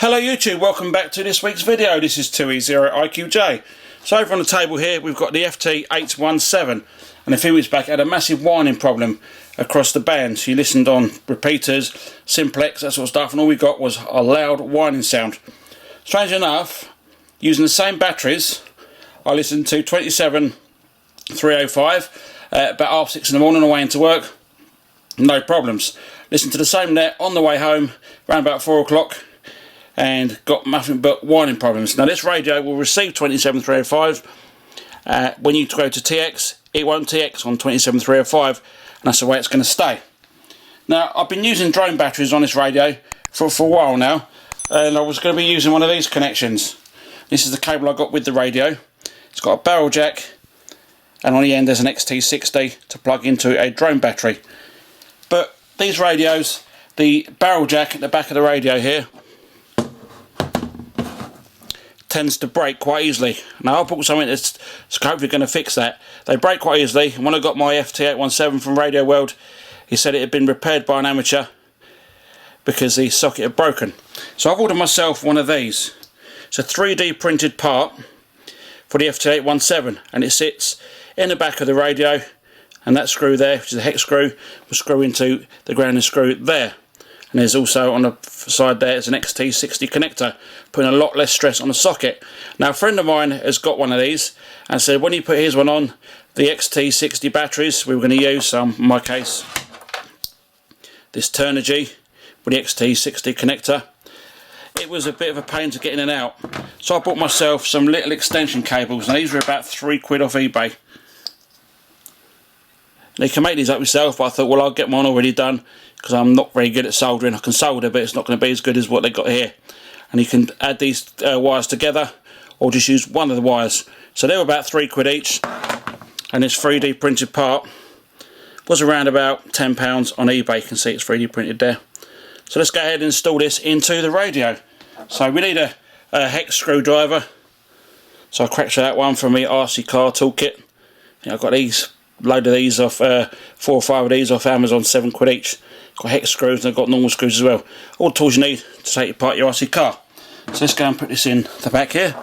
Hello YouTube, welcome back to this week's video. This is 2E0IQJ. So over on the table here we've got the FT817, and a few weeks back I had a massive whining problem across the band. So you listened on repeaters, simplex, that sort of stuff, and all we got was a loud whining sound. Strange enough, using the same batteries, I listened to 27305 about 6:30 in the morning on the way into work, no problems. Listened to the same net on the way home around about 4 o'clock and got nothing but whining problems. Now this radio will receive 27305. When you go to TX, it won't TX on 27305, and that's the way it's going to stay. Now I've been using drone batteries on this radio for a while now, and I was going to be using one of these connections. This is the cable I got with the radio. It's got a barrel jack, and on the end there's an XT60 to plug into a drone battery. But these radios, the barrel jack at the back of the radio here tends to break quite easily. Now I bought something that's hopefully going to fix that. They break quite easily, and when I got my FT817 from Radio World, he said it had been repaired by an amateur because the socket had broken. So I've ordered myself one of these. It's a 3D printed part for the FT817, and it sits in the back of the radio, and that screw there, which is a hex screw, will screw into the grounding screw there. And there's also on the side there is an XT60 connector, putting a lot less stress on the socket. Now a friend of mine has got one of these and said when he put his one on, the XT60 batteries we were going to use, in my case this Turnigy with the XT60 connector, it was a bit of a pain to get in and out. So I bought myself some little extension cables, and these were about £3 off eBay. You can make these up yourself, but I thought, well, I'll get mine already done because I'm not very good at soldering. I can solder, but it's not going to be as good as what they got here. And you can add these wires together or just use one of the wires. So they were about £3 each, and this 3D printed part was around about £10 on eBay. You can see it's 3D printed there. So let's go ahead and install this into the radio. So we need a hex screwdriver. So I cracked that one from my RC car toolkit. I've got these. Load of these off, 4 or 5 of these off Amazon, £7 each. Got hex screws, and I've got normal screws as well. All the tools you need to take apart your RC car. So let's go and put this in the back here.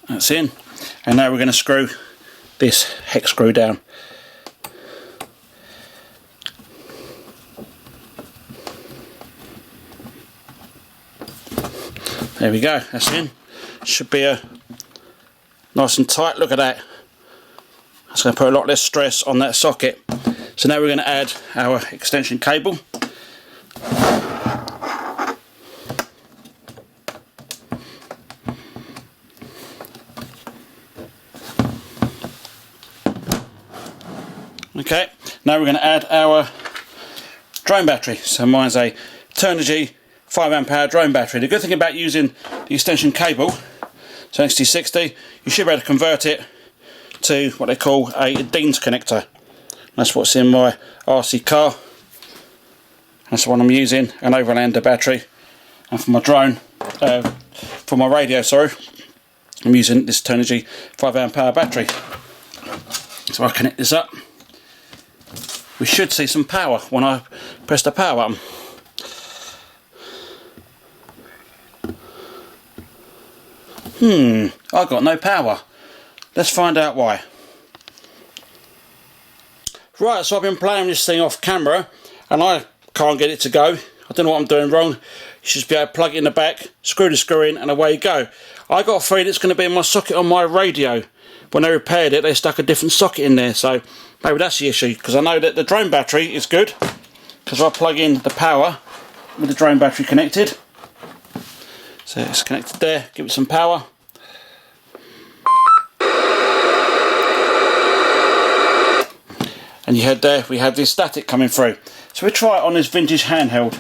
That's in. And now we're going to screw this hex screw down. There we go, that's in. Should be a nice and tight, look at that. That's going to put a lot less stress on that socket. So now we're going to add our extension cable. Okay, now we're going to add our drone battery. So mine's a Turnigy 5Ah drone battery. The good thing about using the extension cable, so XT60, you should be able to convert it to what they call a Dean's connector. That's what's in my RC car. That's the one I'm using, an overlander battery. And for my drone, for my radio, sorry, I'm using this Turnigy 5Ah battery. So I connect this up. We should see some power when I press the power button. I've got no power. Let's find out why. Right, so I've been playing this thing off camera and I can't get it to go. I don't know what I'm doing wrong. You should just be able to plug it in the back, screw the screw in, and away you go. I got a feeling it's going to be in my socket on my radio. When they repaired it, they stuck a different socket in there, so maybe that's the issue, because I know that the drone battery is good, because I plug in the power with the drone battery connected. So it's connected there, give it some power. And you had there, we have this static coming through. So we try it on this vintage handheld.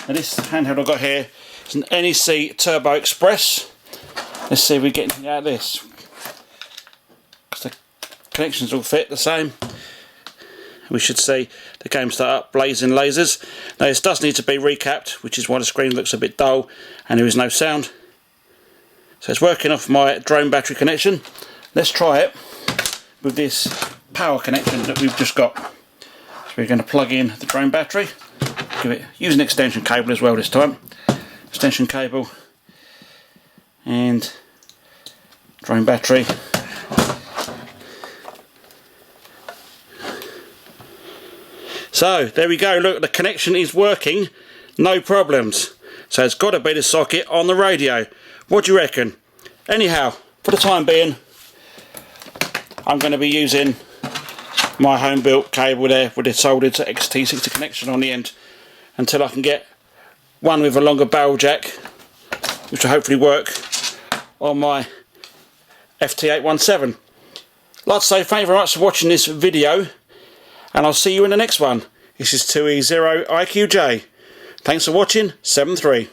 Now this handheld I've got here is an NEC Turbo Express. Let's see if we get anything out of this. Because the connections all fit the same. We should see the game start up, blazing lasers. Now this does need to be recapped, which is why the screen looks a bit dull and there is no sound. So it's working off my drone battery connection. Let's try it with this power connection that we've just got. So we're going to plug in the drone battery. give it, use an extension cable as well this time. Extension cable and drone battery. So there we go, look, the connection is working, no problems. So it's got to be the socket on the radio. What do you reckon? Anyhow, for the time being, I'm going to be using my home built cable there with the soldered to XT60 connection on the end until I can get one with a longer barrel jack, which will hopefully work on my FT817. Like to say thank you very much for watching this video, and I'll see you in the next one. This is 2E0IQJ. Thanks for watching, 7-3.